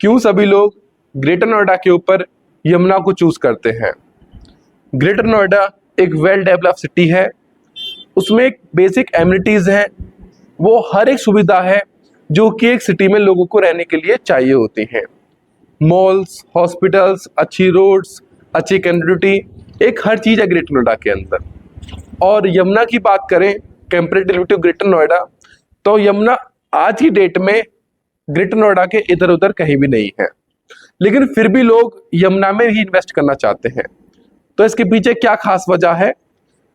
क्यों सभी लोग ग्रेटर नोएडा के ऊपर यमुना को चूज करते हैं? ग्रेटर नोएडा एक वेल डेवलप्ड सिटी है, उसमें एक बेसिक एमिनिटीज हैं, वो हर एक सुविधा है जो कि एक सिटी में लोगों को रहने के लिए चाहिए होती हैं। मॉल्स, हॉस्पिटल्स, अच्छी रोड्स, अच्छी कनेक्टिविटी, एक हर चीज़ है ग्रेटर नोएडा के अंदर। और यमुना की बात करें कंपेरेटिवली टू ग्रेटर नोएडा, तो यमुना आज की डेट में ग्रेटर नोएडा के इधर उधर कहीं भी नहीं है, लेकिन फिर भी लोग यमुना में ही इन्वेस्ट करना चाहते हैं। तो इसके पीछे क्या खास वजह है,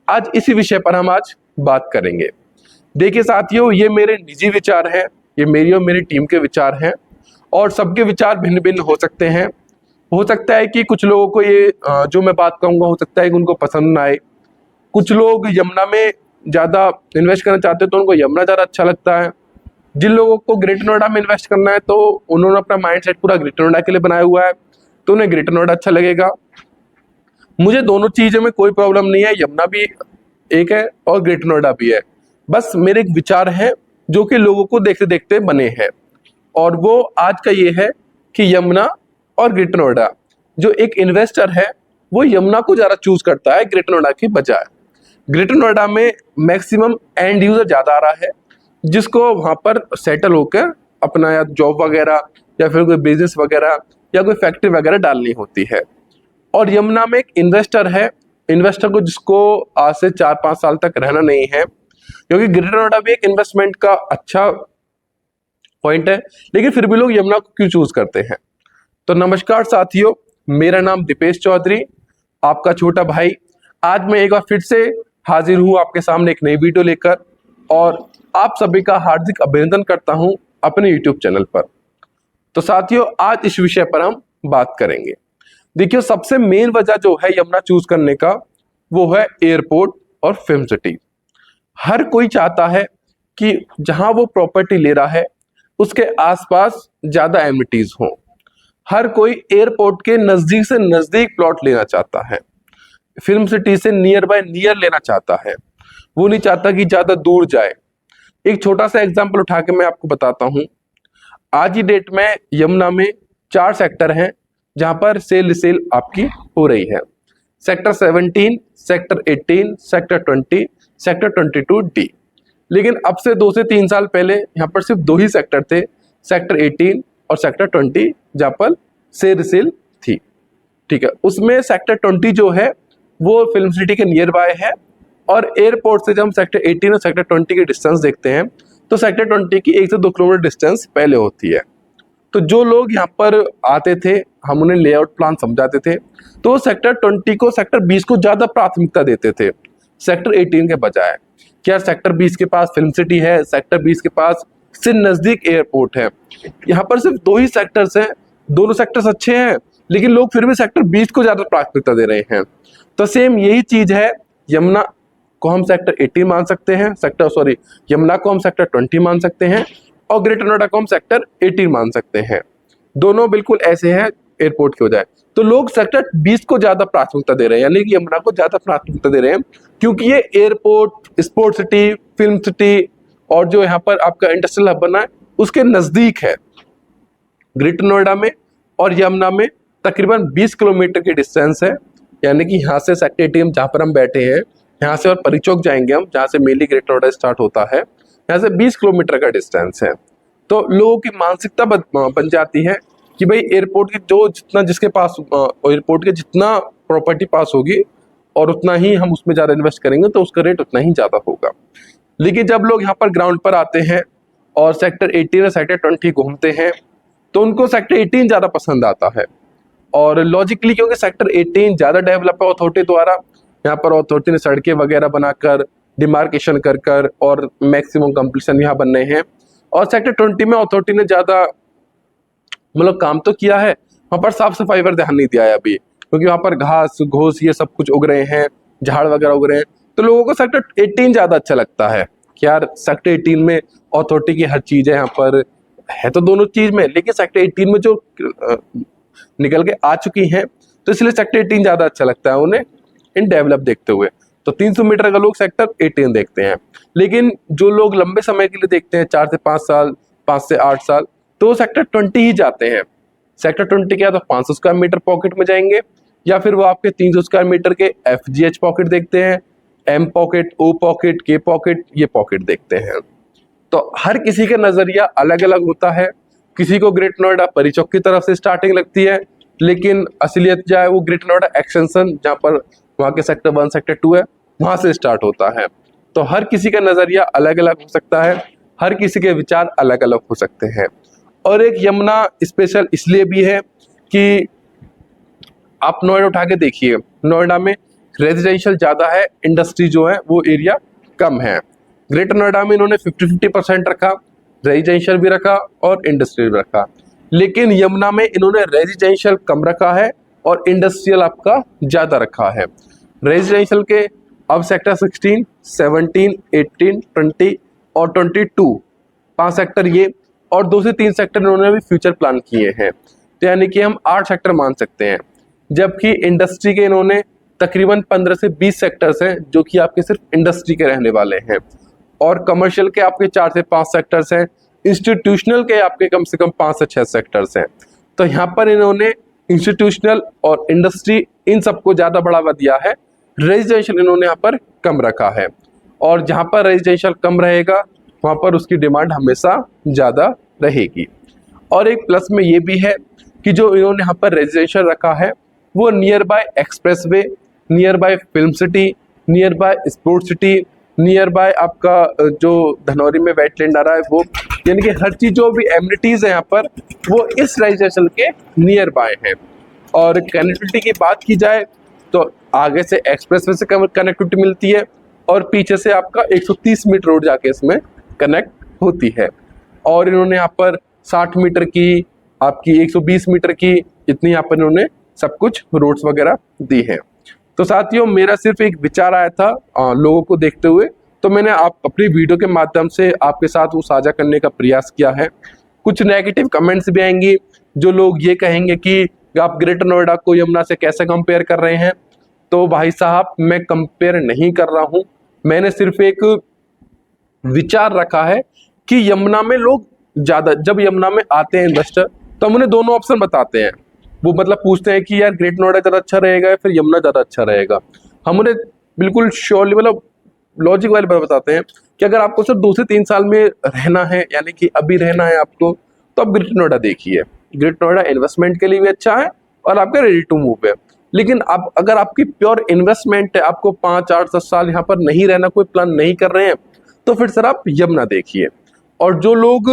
आज इसी विषय पर हम आज बात करेंगे। देखिए साथियों, ये मेरे निजी विचार हैं, ये मेरी और मेरी टीम के विचार हैं, और सबके विचार भिन्न भिन्न हो सकते हैं। हो सकता है कि कुछ लोगों को ये जो मैं बात कहूँगा, हो सकता है कि उनको पसंद ना आए। कुछ लोग यमुना में ज़्यादा इन्वेस्ट करना चाहते हैं तो उनको यमुना ज़्यादा अच्छा लगता है। जिन लोगों को ग्रेटर नोएडा में इन्वेस्ट करना है तो उन्होंने अपना माइंडसेट पूरा ग्रेटर नोएडा के लिए बनाया हुआ है, तो उन्हें ग्रेटर नोएडा अच्छा लगेगा। मुझे दोनों चीज़ों में कोई प्रॉब्लम नहीं है, यमुना भी एक है और ग्रेटर नोएडा भी है। बस मेरे एक विचार है जो कि लोगों को देखते देखते बने हैं, और वो आज का ये है कि यमुना और ग्रेटर नोएडा, जो एक इन्वेस्टर है वो यमुना को ज़्यादा चूज करता है ग्रेटर नोएडा की बजाय। ग्रेटर नोएडा में मैक्सिमम एंड यूजर ज़्यादा आ रहा है, जिसको वहाँ पर सेटल होकर अपना या जॉब वगैरह या फिर कोई बिजनेस वगैरह या कोई फैक्ट्री वगैरह डालनी होती है। और यमुना में एक इन्वेस्टर है, इन्वेस्टर को जिसको आज से 4-5 साल तक रहना नहीं है, क्योंकि ग्रेटर नोएडा भी एक इन्वेस्टमेंट का अच्छा पॉइंट है, लेकिन फिर भी लोग यमुना को क्यों चूज करते हैं। तो नमस्कार साथियों, मेरा नाम दीपेश चौधरी, आपका छोटा भाई। आज मैं एक बार फिर से हाजिर हूँ आपके सामने एक नई वीडियो लेकर, और आप सभी का हार्दिक अभिनंदन करता हूँ अपने यूट्यूब चैनल पर। तो साथियों, आज इस विषय पर हम बात करेंगे। देखिए, सबसे मेन वजह जो है यमुना चूज करने का, वो है एयरपोर्ट और फिल्म सिटी। हर कोई चाहता है कि जहां वो प्रॉपर्टी ले रहा है उसके आसपास ज्यादा एमिनिटीज हो। हर कोई एयरपोर्ट के नजदीक से नजदीक प्लॉट लेना चाहता है, फिल्म सिटी से नियर बाय नियर लेना चाहता है, वो नहीं चाहता कि ज्यादा दूर जाए। एक छोटा सा एग्जांपल उठा के मैं आपको बताता हूँ। आज की डेट में यमुना में 4 सेक्टर हैं जहां पर सेल आपकी हो रही है। Sector 17, sector 18, sector 20, sector 22D। लेकिन अब से 2 से 3 साल पहले यहाँ पर सिर्फ 2 ही सेक्टर थे, सेक्टर 18 और सेक्टर 20, जहाँ पर सेल थी। ठीक है, उसमें सेक्टर 20 जो है वो फिल्म सिटी के नियर बाय है, और एयरपोर्ट से जब हम सेक्टर 18 और सेक्टर 20 की डिस्टेंस देखते हैं तो सेक्टर 20 की 1 से 2 किलोमीटर डिस्टेंस पहले होती है। तो जो लोग यहाँ पर आते थे, हम उन्हें लेआउट प्लान समझाते थे, तो सेक्टर 20 को, सेक्टर 20 को ज्यादा प्राथमिकता देते थे सेक्टर 18 के बजाय। क्या सेक्टर 20 के पास फिल्म सिटी है, सेक्टर 20 के पास से नजदीक एयरपोर्ट है। यहाँ पर सिर्फ 2 ही सेक्टर्स हैं, दोनों सेक्टर्स अच्छे हैं, लेकिन लोग फिर भी सेक्टर 20 को ज्यादा प्राथमिकता दे रहे हैं। तो सेम यही चीज है, यमुना को हम सेक्टर 18 मान सकते हैं, यमुना को हम सेक्टर 20 मान सकते हैं, और ग्रेटर नोएडा को हम सेक्टर 18 मान सकते हैं। दोनों बिल्कुल ऐसे हैं एयरपोर्ट के बजाय। तो लोग सेक्टर 20 को ज्यादा प्राथमिकता दे रहे हैं, यानी कि यमुना को ज्यादा प्राथमिकता दे रहे हैं, क्योंकि ये airport, sport city, film city और जो यहाँ पर आपका इंडस्ट्रियल हब बना है उसके नजदीक है। ग्रेटर नोएडा में और यमुना में तकरीबन 20 किलोमीटर की डिस्टेंस है, यानी कि यहाँ से सेक्टर 18 जहाँ पर हम बैठे हैं, यहाँ से और परिचौक जाएंगे हम, जहाँ से मेनली ग्रेटर नोएडा स्टार्ट होता है, यहाँ से 20 किलोमीटर का डिस्टेंस है। तो लोगों की मानसिकता बन जाती है कि भाई एयरपोर्ट की जो जितना जिसके पास एयरपोर्ट के जितना प्रॉपर्टी पास होगी और उतना ही हम उसमें ज़्यादा इन्वेस्ट करेंगे तो उसका रेट उतना ही ज़्यादा होगा। लेकिन जब लोग यहाँ पर ग्राउंड पर आते हैं और सेक्टर 18 और सेक्टर 20 घूमते हैं तो उनको सेक्टर 18 ज़्यादा पसंद आता है। और लॉजिकली क्योंकि सेक्टर 18 ज़्यादा डेवलप है अथॉरिटी द्वारा, यहाँ पर अथॉरिटी ने सड़कें वगैरह बनाकर, डिमार्केशन कर और मैक्सिमम कंप्लीशन यहाँ बन रहे हैं। और सेक्टर 20 में अथॉरिटी ने ज़्यादा मतलब काम तो किया है, वहाँ पर साफ सफाई पर ध्यान नहीं दिया है अभी, क्योंकि वहाँ पर घास घोस ये सब कुछ उग रहे हैं, झाड़ वगैरह उग रहे हैं। तो लोगों को सेक्टर 18 ज़्यादा अच्छा लगता है कि यार सेक्टर 18 में अथॉरिटी की हर चीज़ है, यहाँ पर है तो दोनों चीज़ में, लेकिन सेक्टर 18 में जो निकल के आ चुकी हैं तो इसलिए सेक्टर 18 ज़्यादा अच्छा लगता है उन्हें इन डेवलप देखते हुए। तो 300 मीटर का लोग सेक्टर 18 देखते हैं, लेकिन जो लोग लंबे समय के लिए देखते हैं 4 से 5 साल, 5 से 8 साल, तो वो सेक्टर 20 ही जाते हैं। सेक्टर 20 के या तो 500 स्क्वायर मीटर पॉकेट में जाएंगे, या फिर वो आपके 300 स्क्वायर मीटर के FGH पॉकेट देखते हैं, M pocket, O pocket, K pocket, ये पॉकेट देखते हैं। तो हर किसी का नजरिया अलग अलग होता है। किसी को ग्रेटर नोएडा परी चौक की तरफ से स्टार्टिंग लगती है, लेकिन असलियत जो है वो ग्रेटर नोएडा एक्सटेंशन, जहाँ पर वहाँ के सेक्टर 1 सेक्टर 2 है, वहाँ से स्टार्ट होता है। तो हर किसी का नजरिया अलग अलग हो सकता है, हर किसी के विचार अलग अलग हो सकते हैं। और एक यमुना स्पेशल इसलिए भी है कि आप नोएडा उठा के देखिए, नोएडा में रेजिडेंशियल ज़्यादा है, इंडस्ट्री जो है वो एरिया कम है। ग्रेटर नोएडा में इन्होंने 50-50% रखा, रेजिडेंशियल भी रखा और इंडस्ट्रियल भी रखा। लेकिन यमुना में इन्होंने रेजिडेंशियल कम रखा है और इंडस्ट्रियल आपका ज़्यादा रखा है। रेजिडेंशियल के अब सेक्टर 16, 17, 18, 20 और 22 5 सेक्टर ये, और 2 से 3 सेक्टर इन्होंने भी फ्यूचर प्लान किए हैं। तो यानी कि हम 8 सेक्टर मान सकते हैं। जबकि इंडस्ट्री के इन्होंने तकरीबन 15 से 20 सेक्टर्स हैं जो कि आपके सिर्फ इंडस्ट्री के रहने वाले हैं, और कमर्शियल के आपके 4 से 5 सेक्टर्स हैं, इंस्टीट्यूशनल के आपके कम से कम 5 से 6 सेक्टर्स हैं। तो यहाँ पर इन्होंने इंस्टीट्यूशनल और इंडस्ट्री इन सबको ज़्यादा बढ़ावा दिया है, रेजिडेंशियल इन्होंने यहाँ पर कम रखा है। और जहाँ पर रेजिडेंशियल कम रहेगा वहाँ पर उसकी डिमांड हमेशा ज़्यादा रहेगी। और एक प्लस में ये भी है कि जो इन्होंने यहाँ पर रेजिडेंशियल रखा है वो near by express way, near by film city, near by sports city, near by आपका जो धनौरी में वेटलैंड आ रहा है वो, यानी कि हर चीज़ जो भी एमिनिटीज़ है यहाँ पर वो इस रेजिडेंशियल के नियर बाय है। और कनेक्टिविटी की बात की जाए तो आगे से एक्सप्रेस वे से कनेक्टिविटी मिलती है, और पीछे से आपका 130 मीटर रोड जाके इसमें कनेक्ट होती है। और इन्होंने यहाँ पर 60 मीटर की, आपकी 120 मीटर की, इतनी यहाँ पर इन्होंने सब कुछ रोड्स वगैरह दी है। तो साथियों, मेरा सिर्फ एक विचार आया था लोगों को देखते हुए, तो मैंने अपनी वीडियो के माध्यम से आपके साथ वो साझा करने का प्रयास किया है। कुछ नेगेटिव कमेंट्स भी आएंगी, जो लोग ये कहेंगे कि आप ग्रेटर नोएडा को यमुना से कैसे कंपेयर कर रहे हैं। तो भाई साहब, मैं कंपेयर नहीं कर रहा हूँ, मैंने सिर्फ एक विचार रखा है कि यमुना में लोग ज़्यादा, जब यमुना में आते हैं इन्वेस्टर, तो हम उन्हें दोनों ऑप्शन बताते हैं। वो मतलब पूछते हैं कि यार ग्रेटर नोएडा ज़्यादा अच्छा रहेगा या फिर यमुना ज़्यादा अच्छा रहेगा। हम उन्हें बिल्कुल श्योरली, मतलब लॉजिक वाले बात बताते हैं कि अगर आपको सिर्फ 2 से 3 साल में रहना है, यानी कि अभी रहना है आपको, तो आप ग्रेटर नोएडा देखिए। ग्रेटर नोएडा इन्वेस्टमेंट के लिए भी अच्छा है और आपका रेडी टू मूव है। लेकिन आप अगर आपकी प्योर इन्वेस्टमेंट है, आपको 5, 8, 10 साल यहाँ पर नहीं रहना, कोई प्लान नहीं कर रहे हैं, तो फिर सर आप यमुना देखिए। और जो लोग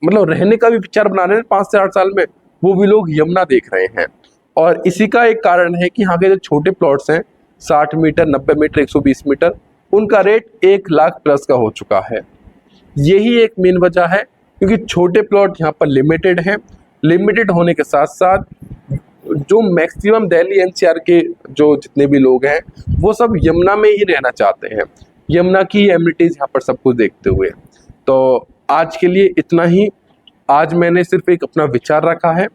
मतलब रहने का भी विचार बना रहे हैं 5 से 8 साल में, वो भी लोग यमुना देख रहे हैं। और इसी का एक कारण है कि यहाँ के जो छोटे प्लॉट्स हैं, 60 मीटर, 90 मीटर, 120 मीटर, उनका रेट 1 लाख प्लस का हो चुका है। यही एक मेन वजह है, क्योंकि छोटे प्लॉट यहाँ पर लिमिटेड हैं। लिमिटेड होने के साथ साथ जो मैक्सिमम दिल्ली NCR के जो जितने भी लोग हैं, वो सब यमुना में ही रहना चाहते हैं, यमुना की एमिनिटीज़ यहाँ पर सब कुछ देखते हुए। तो आज के लिए इतना ही। आज मैंने सिर्फ एक अपना विचार रखा है।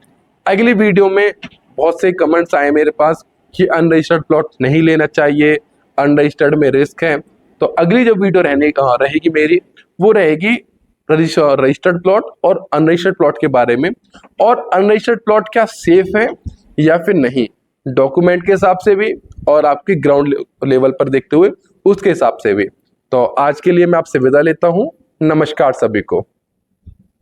अगली वीडियो में बहुत से कमेंट्स आए मेरे पास कि अनरजिस्टर्ड प्लॉट नहीं लेना चाहिए, अनरजिस्टर्ड में रिस्क है। तो अगली जो वीडियो रहेगी मेरी, वो रहेगी रजिस्टर्ड प्लॉट और अनरजिस्टर्ड प्लॉट के बारे में, और अनरजिस्टर्ड प्लॉट क्या सेफ है या फिर नहीं, डॉक्यूमेंट के हिसाब से भी और आपके ग्राउंड लेवल पर देखते हुए उसके हिसाब से भी। तो आज के लिए मैं आपसे विदा लेता हूँ। नमस्कार सभी को।